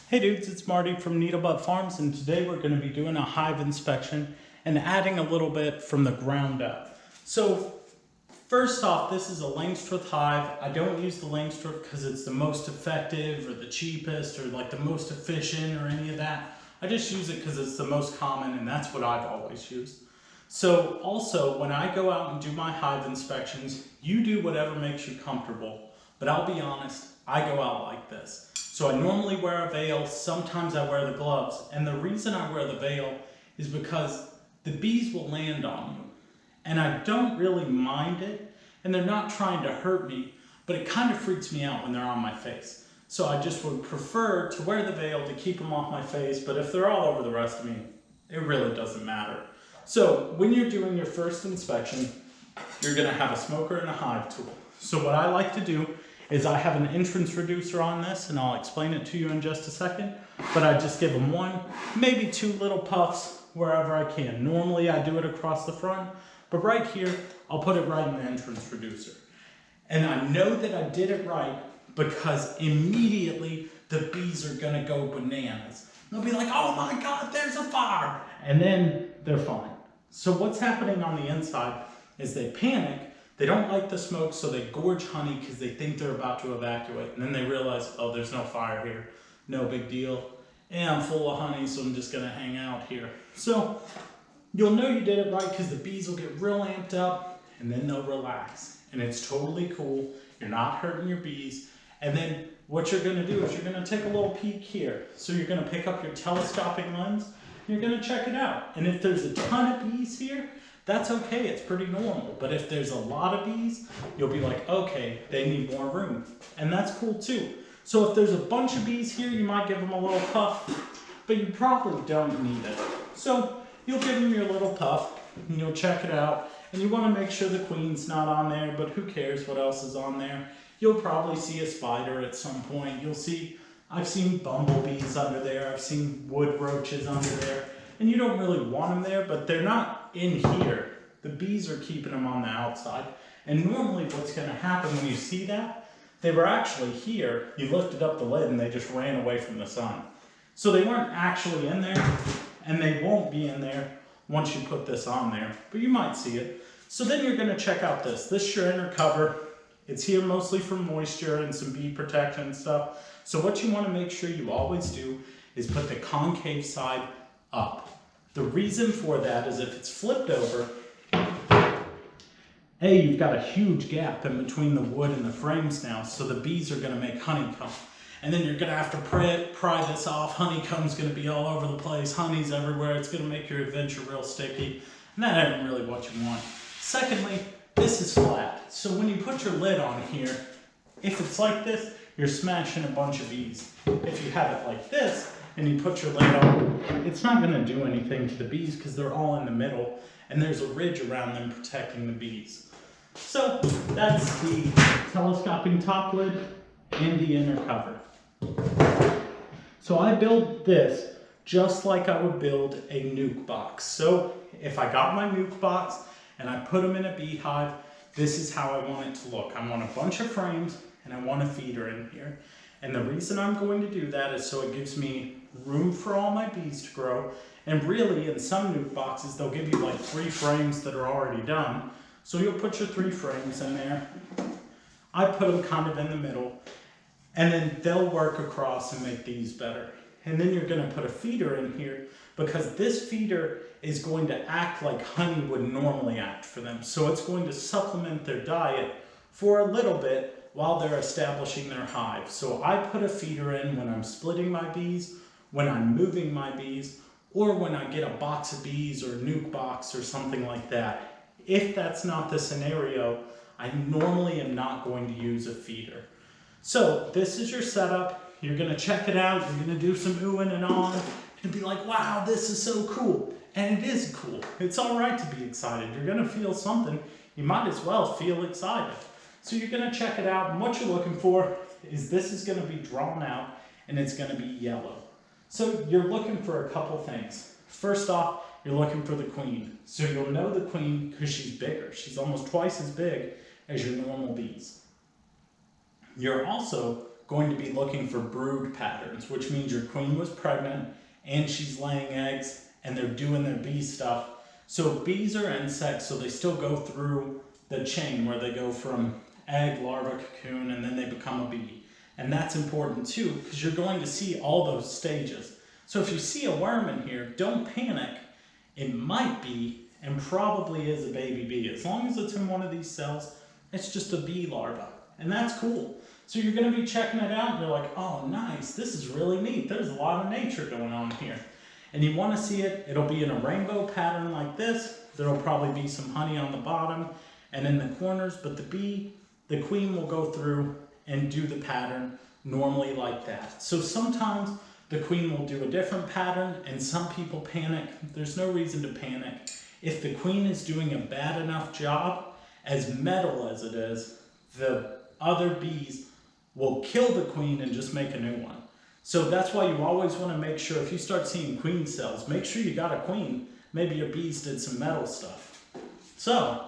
Hey dudes, it's Marty from Needlebud Farms, and today we're going to be doing a hive inspection and adding a little bit from the ground up. So first off, this is a Langstroth hive. I don't use the Langstroth because it's the most effective or the cheapest or like the most efficient or any of that. I just use it because it's the most common and that's what I've always used. So also, when I go out and do my hive inspections, you do whatever makes you comfortable. But I'll be honest, I go out like this. So I normally wear a veil, sometimes I wear the gloves, and the reason I wear the veil is because the bees will land on you. And I don't really mind it, and they're not trying to hurt me, but it kind of freaks me out when they're on my face. So I just would prefer to wear the veil to keep them off my face, but if they're all over the rest of me, it really doesn't matter. So when you're doing your first inspection, you're gonna have a smoker and a hive tool. So what I like to do is I have an entrance reducer on this, and I'll explain it to you in just a second, but I just give them one, maybe two little puffs wherever I can. Normally I do it across the front, but right here, I'll put it right in the entrance reducer. And I know that I did it right because immediately the bees are gonna go bananas. They'll be like, oh my God, there's a fire. And then they're fine. So what's happening on the inside is they panic. They don't like the smoke, so they gorge honey because they think they're about to evacuate. And then they realize, oh, there's no fire here. No big deal. And I'm full of honey, so I'm just gonna hang out here. So you'll know you did it right because the bees will get real amped up and then they'll relax. And it's totally cool. You're not hurting your bees. And then what you're gonna do is you're gonna take a little peek here. So you're gonna pick up your telescoping lens, and you're gonna check it out. And if there's a ton of bees here, that's okay, it's pretty normal. But if there's a lot of bees, you'll be like, okay, they need more room. And that's cool too. So if there's a bunch of bees here, you might give them a little puff, but you probably don't need it. So you'll give them your little puff, and you'll check it out. And you wanna make sure the queen's not on there, but who cares what else is on there. You'll probably see a spider at some point. I've seen bumblebees under there, I've seen wood roaches under there. And you don't really want them there, but they're not in here. The bees are keeping them on the outside. And normally what's gonna happen when you see that, they were actually here, you lifted up the lid and they just ran away from the sun. So they weren't actually in there, and they won't be in there once you put this on there, but you might see it. So then you're gonna check out this. This is your inner cover. It's here mostly for moisture and some bee protection and stuff. So what you wanna make sure you always do is put the concave side up. The reason for that is if it's flipped over, you've got a huge gap in between the wood and the frames now, so the bees are gonna make honeycomb. And then you're gonna have to pry this off. Honeycomb's gonna be all over the place, honey's everywhere, it's gonna make your adventure real sticky, and that ain't really what you want. Secondly, this is flat, so when you put your lid on here, if it's like this, you're smashing a bunch of bees. If you have it like this, and you put your lid on, it's not gonna do anything to the bees because they're all in the middle and there's a ridge around them protecting the bees. So that's the telescoping top lid and the inner cover. So I build this just like I would build a nuke box. So if I got my nuke box and I put them in a beehive, this is how I want it to look. I want a bunch of frames and I want a feeder in here. And the reason I'm going to do that is so it gives me room for all my bees to grow. And really, in some nuke boxes, they'll give you like 3 frames that are already done. So you'll put your 3 frames in there. I put them kind of in the middle. And then they'll work across and make these better. And then you're gonna put a feeder in here because this feeder is going to act like honey would normally act for them. So it's going to supplement their diet for a little bit while they're establishing their hive. So I put a feeder in when I'm splitting my bees, when I'm moving my bees, or when I get a box of bees or a nuke box or something like that. If that's not the scenario, I normally am not going to use a feeder. So this is your setup. You're gonna check it out. You're gonna do some oohing and ahhing and be like, wow, this is so cool. And it is cool. It's all right to be excited. You're gonna feel something. You might as well feel excited. So you're gonna check it out, and what you're looking for is this is gonna be drawn out and it's gonna be yellow. So you're looking for a couple things. First off, you're looking for the queen. So you'll know the queen because she's bigger. She's almost twice as big as your normal bees. You're also going to be looking for brood patterns, which means your queen was pregnant and she's laying eggs and they're doing their bee stuff. So bees are insects, so they still go through the chain where they go from egg, larva, cocoon, and then they become a bee. And that's important too, because you're going to see all those stages. So if you see a worm in here, don't panic. It might be, and probably is, a baby bee. As long as it's in one of these cells, it's just a bee larva. And that's cool. So you're going to be checking it out and you're like, oh nice, this is really neat. There's a lot of nature going on here. And you want to see it, it'll be in a rainbow pattern like this. There'll probably be some honey on the bottom and in the corners, but the queen will go through and do the pattern normally like that. So sometimes the queen will do a different pattern and some people panic. There's no reason to panic. If the queen is doing a bad enough job, as metal as it is, the other bees will kill the queen and just make a new one. So that's why you always want to make sure, if you start seeing queen cells, make sure you got a queen. Maybe your bees did some metal stuff. So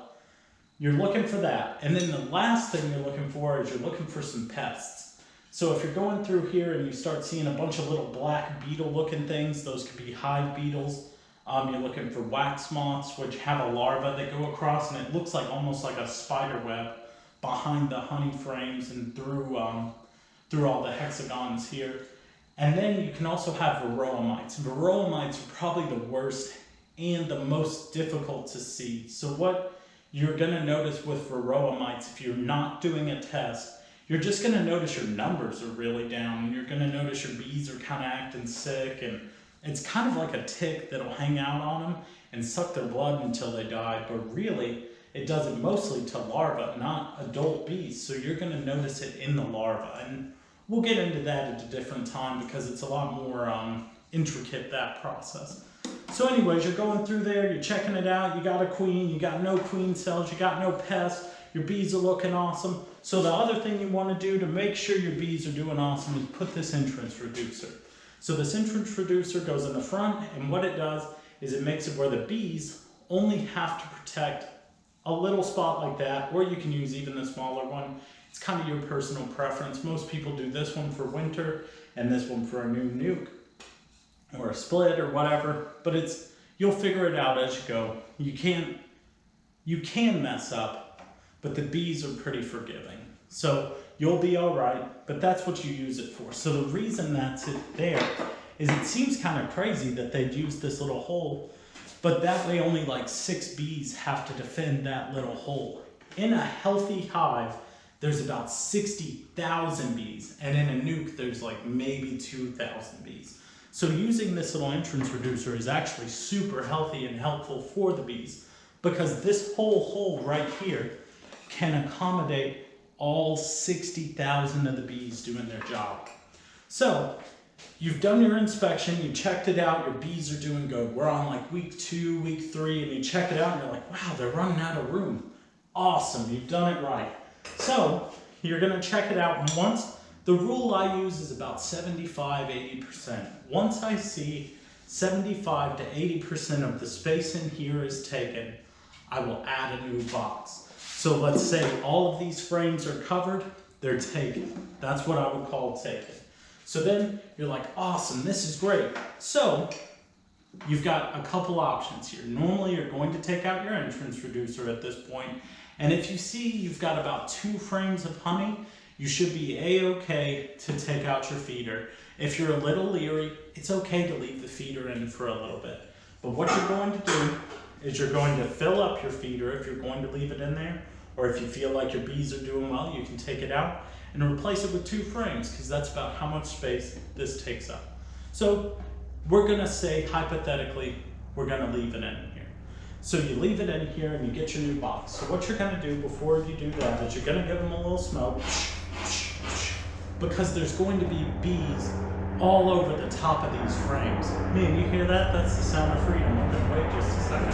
you're looking for that. And then the last thing you're looking for is you're looking for some pests. So if you're going through here and you start seeing a bunch of little black beetle looking things, those could be hive beetles. You're looking for wax moths, which have a larva that go across, and it looks like almost like a spider web behind the honey frames and through all the hexagons here. And then you can also have varroa mites. Varroa mites are probably the worst and the most difficult to see. So what you're going to notice with varroa mites, if you're not doing a test, you're just going to notice your numbers are really down, and you're going to notice your bees are kind of acting sick, and it's kind of like a tick that'll hang out on them and suck their blood until they die, but really it does it mostly to larvae, not adult bees. So you're going to notice it in the larva, and we'll get into that at a different time because it's a lot more intricate, that process. So anyways, you're going through there, you're checking it out, you got a queen, you got no queen cells, you got no pests, your bees are looking awesome. So the other thing you want to do to make sure your bees are doing awesome is put this entrance reducer. So this entrance reducer goes in the front, and what it does is it makes it where the bees only have to protect a little spot like that, or you can use even the smaller one. It's kind of your personal preference. Most people do this one for winter and this one for a new nuke or a split or whatever, but you'll figure it out as you go. You can mess up, but the bees are pretty forgiving. So you'll be all right, but that's what you use it for. So the reason that's it there is it seems kind of crazy that they'd use this little hole, but that way only like 6 bees have to defend that little hole. In a healthy hive, there's about 60,000 bees, and in a nuke, there's like maybe 2,000 bees. So using this little entrance reducer is actually super healthy and helpful for the bees, because this whole hole right here can accommodate all 60,000 of the bees doing their job. So you've done your inspection, you checked it out, your bees are doing good. We're on like week 2, week 3, and you check it out and you're like, wow, they're running out of room. Awesome, you've done it right. So you're gonna check it out, and once, the rule I use is about 75-80%. Once I see 75 to 80% of the space in here is taken, I will add a new box. So let's say all of these frames are covered, they're taken. That's what I would call taken. So then you're like, awesome, this is great. So you've got a couple options here. Normally you're going to take out your entrance reducer at this point, and if you see you've got about 2 frames of honey, you should be a-okay to take out your feeder. If you're a little leery, it's okay to leave the feeder in for a little bit. But what you're going to do is you're going to fill up your feeder if you're going to leave it in there, or if you feel like your bees are doing well, you can take it out and replace it with 2 frames, because that's about how much space this takes up. So we're gonna say, hypothetically, we're gonna leave it in here. So you leave it in here and you get your new box. So what you're gonna do before you do that is you're gonna give them a little smoke, because there's going to be bees all over the top of these frames. Man, you hear that? That's the sound of freedom. Okay, wait just a second.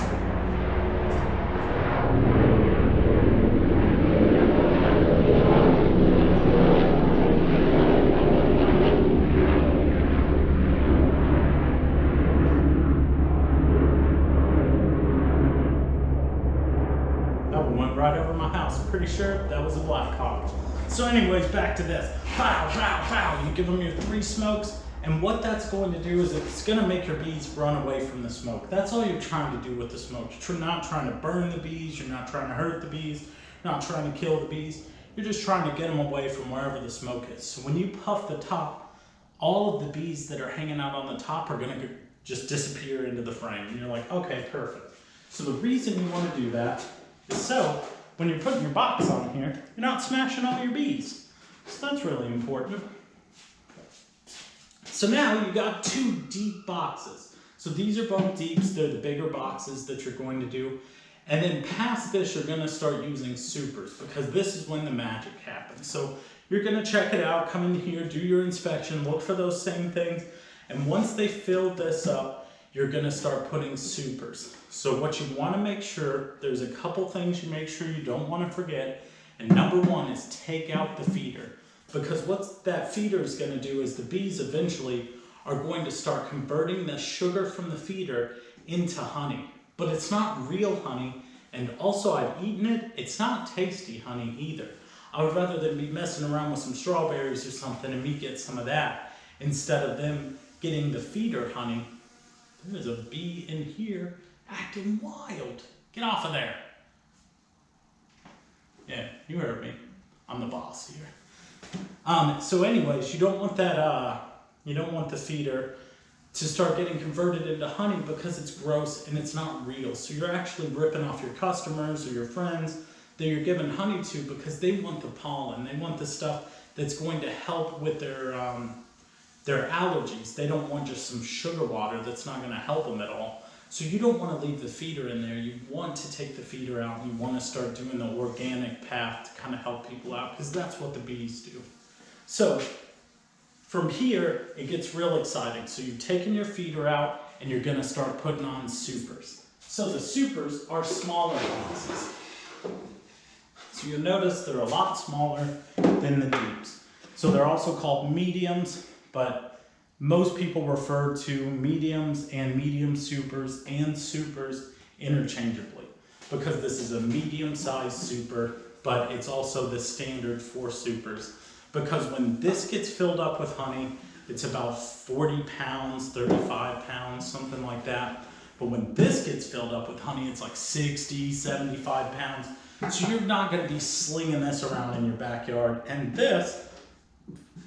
That one went right over my house. Pretty sure that was a black hawk. So anyways, back to this. Pow, pow, pow. You give them your 3 smokes, and what that's going to do is it's going to make your bees run away from the smoke. That's all you're trying to do with the smoke. You're not trying to burn the bees. You're not trying to hurt the bees. You're not trying to kill the bees. You're just trying to get them away from wherever the smoke is. So when you puff the top, all of the bees that are hanging out on the top are going to just disappear into the frame. And you're like, okay, perfect. So the reason you want to do that is so when you're putting your box on here, you're not smashing all your bees. So that's really important. So now you got 2 deep boxes. So these are both deeps. They're the bigger boxes that you're going to do. And then past this, you're going to start using supers because this is when the magic happens. So you're going to check it out, come in here, do your inspection, look for those same things. And once they fill this up, you're going to start putting supers. So what you want to make sure, there's a couple things you make sure you don't want to forget. And number 1 is take out the feeder. Because what that feeder is going to do is the bees eventually are going to start converting the sugar from the feeder into honey. But it's not real honey, and also I've eaten it, it's not tasty honey either. I would rather than be messing around with some strawberries or something and me get some of that, instead of them getting the feeder honey. There's a bee in here acting wild. Get off of there. Yeah, you heard me. I'm the boss here. So anyways, you don't want that, you don't want the feeder to start getting converted into honey because it's gross and it's not real. So you're actually ripping off your customers or your friends that you're giving honey to because they want the pollen. They want the stuff that's going to help with their allergies. They don't want just some sugar water that's not going to help them at all. So you don't want to leave the feeder in there. You want to take the feeder out and you want to start doing the organic path to kind of help people out because that's what the bees do. So from here, it gets real exciting. So you've taken your feeder out and you're going to start putting on supers. So the supers are smaller boxes. So you'll notice they're a lot smaller than the deeps. So they're also called mediums, but most people refer to mediums and medium supers and supers interchangeably because this is a medium-sized super, but it's also the standard for supers. Because when this gets filled up with honey, it's about 40 pounds, 35 pounds, something like that. But when this gets filled up with honey, it's like 60, 75 pounds. So you're not going to be slinging this around in your backyard. And this,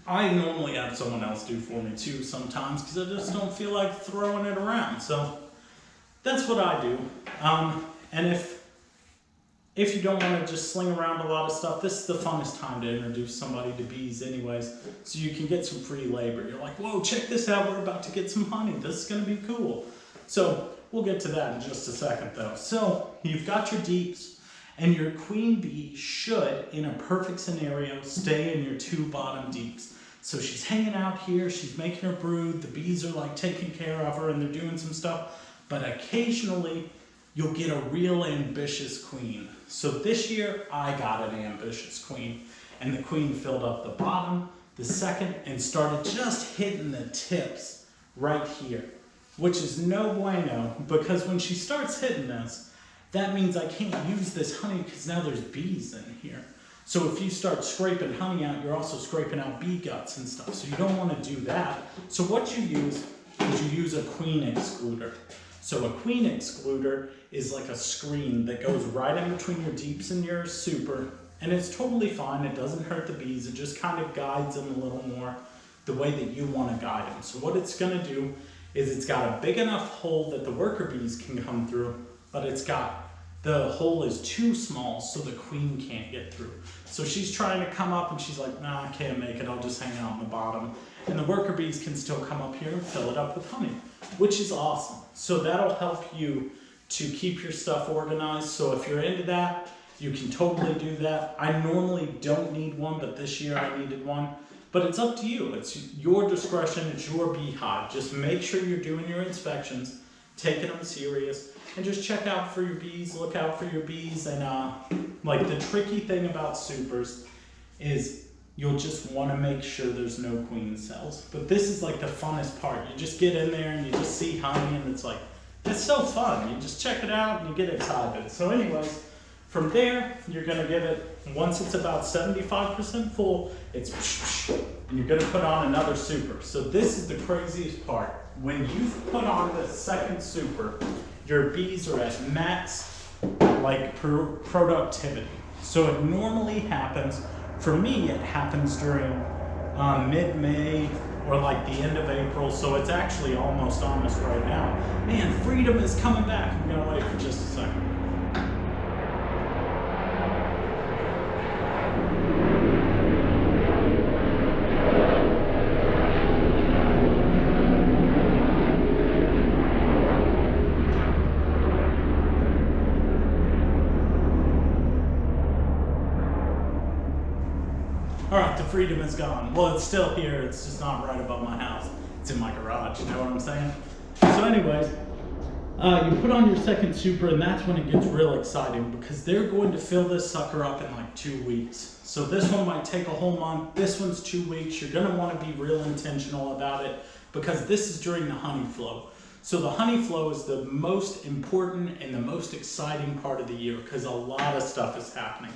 I normally have someone else do for me too sometimes because I just don't feel like throwing it around. So that's what I do. And if you don't want to just sling around a lot of stuff, this is the funnest time to introduce somebody to bees anyways, so you can get some free labor. You're like, whoa, check this out, we're about to get some honey. This is going to be cool. So we'll get to that in just a second though. So you've got your deeps, and your queen bee should, in a perfect scenario, stay in your 2 bottom deeps. So she's hanging out here, she's making her brood, the bees are like taking care of her and they're doing some stuff, but occasionally you'll get a real ambitious queen. So this year, I got an ambitious queen. And the queen filled up the bottom, the second, and started just hitting the tips right here. Which is no bueno, because when she starts hitting this, that means I can't use this honey because now there's bees in here. So if you start scraping honey out, you're also scraping out bee guts and stuff. So you don't want to do that. So what you use is you use a queen excluder. So a queen excluder is like a screen that goes right in between your deeps and your super, and it's totally fine. It doesn't hurt the bees. It just kind of guides them a little more the way that you want to guide them. So what it's going to do is it's got a big enough hole that the worker bees can come through, but the hole is too small so the queen can't get through. So she's trying to come up and she's like, nah, I can't make it. I'll just hang out in the bottom. And the worker bees can still come up here and fill it up with honey, which is awesome. So that'll help you to keep your stuff organized. So if you're into that, you can totally do that. I normally don't need one, but this year I needed one. But it's up to you. It's your discretion. It's your beehive. Just make sure you're doing your inspections, taking them serious, and just check out for your bees. Look out for your bees. And like the tricky thing about supers is you'll just want to make sure there's no queen cells. But this is like the funnest part. You just get in there and you just see honey, and it's like, it's so fun. You just check it out and you get excited. So anyways, From there, you're gonna give it, once it's about 75% full, it's and you're gonna put on another super. So this is the craziest part. When you put on the second super, your bees are at max productivity. So it normally happens, for me it happens during mid-May or like the end of April, so it's actually almost right now. Man, freedom is coming back. I'm gonna wait for just a second. All right, the freedom is gone. Well, it's still here. It's just not right above my house. It's in my garage, you know what I'm saying? So anyways, you put on your second super, and that's when it gets real exciting because they're going to fill this sucker up in like 2 weeks. So this one might take a whole month. This one's 2 weeks. You're gonna wanna be real intentional about it because this is during the honey flow. So the honey flow is the most important and the most exciting part of the year because a lot of stuff is happening.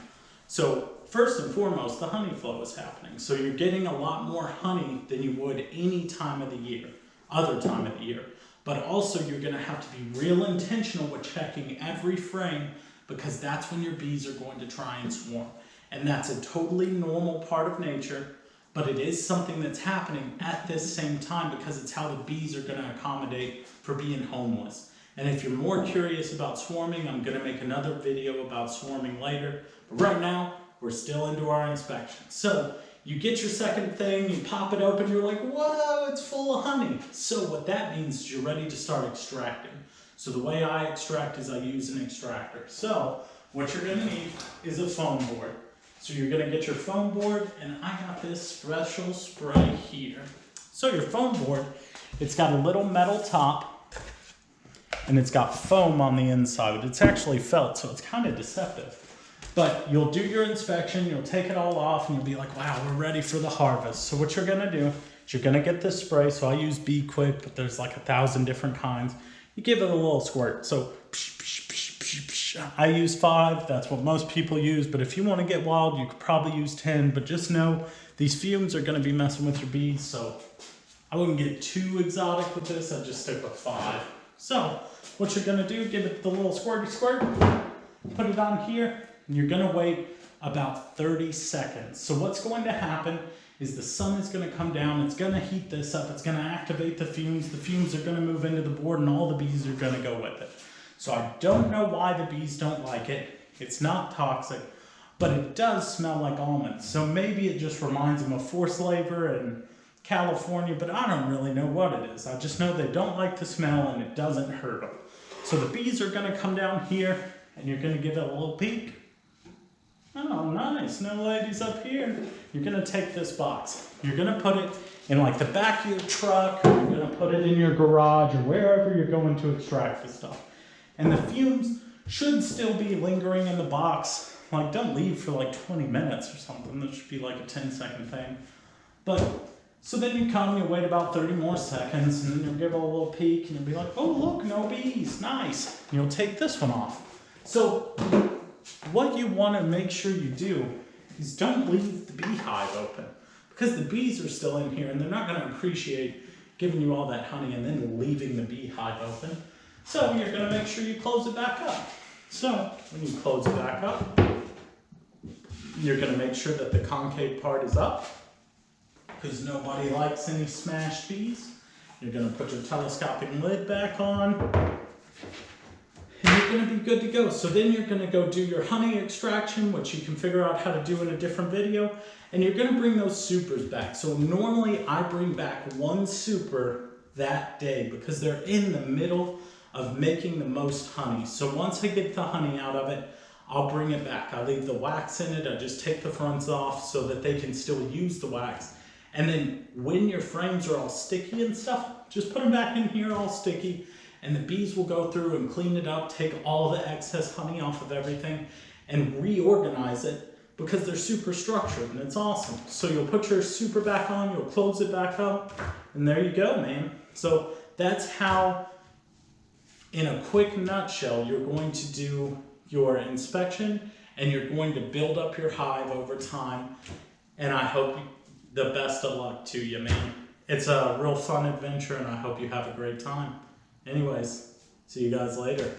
So first and foremost, the honey flow is happening. So you're getting a lot more honey than you would any time of the year, other time of the year. But also you're gonna have to be real intentional with checking every frame because that's when your bees are going to try and swarm. And that's a totally normal part of nature, but it is something that's happening at this same time because it's how the bees are gonna accommodate for being homeless. And if you're more curious about swarming, I'm gonna make another video about swarming later. But right now, we're still into our inspection. So you get your second thing, you pop it open, you're like, whoa, it's full of honey. So what that means is you're ready to start extracting. So the way I extract is I use an extractor. So what you're gonna need is a foam board. So you're gonna get your foam board, and I got this special spray here. So your foam board, it's got a little metal top, and it's got foam on the inside, but it's actually felt, so it's kind of deceptive. But you'll do your inspection, you'll take it all off, and you'll be like, wow, we're ready for the harvest. So what you're gonna do is you're gonna get this spray. So I use Bee Quick, but there's like 1,000 different kinds. You give it a little squirt. So I use 5, that's what most people use. But if you wanna get wild, you could probably use 10, but just know these fumes are gonna be messing with your bees. So I wouldn't get too exotic with this, I'd just stick with 5. So what you're gonna do, give it the little squirty squirt, put it on here, and you're gonna wait about 30 seconds. So what's going to happen is the sun is gonna come down, it's gonna heat this up, it's gonna activate the fumes are gonna move into the board, and all the bees are gonna go with it. So I don't know why the bees don't like it. It's not toxic, but it does smell like almonds. So maybe it just reminds them of forced labor in California, but I don't really know what it is. I just know they don't like the smell and it doesn't hurt them. So the bees are gonna come down here and you're gonna give it a little peek. Oh, nice, no ladies up here. You're gonna take this box. You're gonna put it in like the back of your truck, or you're gonna put it in your garage or wherever you're going to extract the stuff. And the fumes should still be lingering in the box. Like, don't leave for like 20 minutes or something. That should be like a 10-second thing. But, so then you come, you wait about 30 more seconds, and then you'll give it a little peek, and you'll be like, oh look, no bees, nice. And you'll take this one off. So, what you want to make sure you do is don't leave the beehive open because the bees are still in here and they're not going to appreciate giving you all that honey and then leaving the beehive open. So you're going to make sure you close it back up. So when you close it back up, you're going to make sure that the concave part is up because nobody likes any smashed bees. You're going to put your telescoping lid back on. And you're going to be good to go. So then you're going to go do your honey extraction, which you can figure out how to do in a different video. And you're going to bring those supers back. So normally I bring back 1 super that day because they're in the middle of making the most honey. So once I get the honey out of it, I'll bring it back. I leave the wax in it. I just take the fronts off so that they can still use the wax. And then when your frames are all sticky and stuff, just put them back in here all sticky. And the bees will go through and clean it up, take all the excess honey off of everything and reorganize it because they're super structured and it's awesome. So you'll put your super back on, you'll close it back up, and there you go, man. So that's how, in a quick nutshell, you're going to do your inspection, and you're going to build up your hive over time. And I hope the best of luck to you, man. It's a real fun adventure, and I hope you have a great time. Anyways, see you guys later.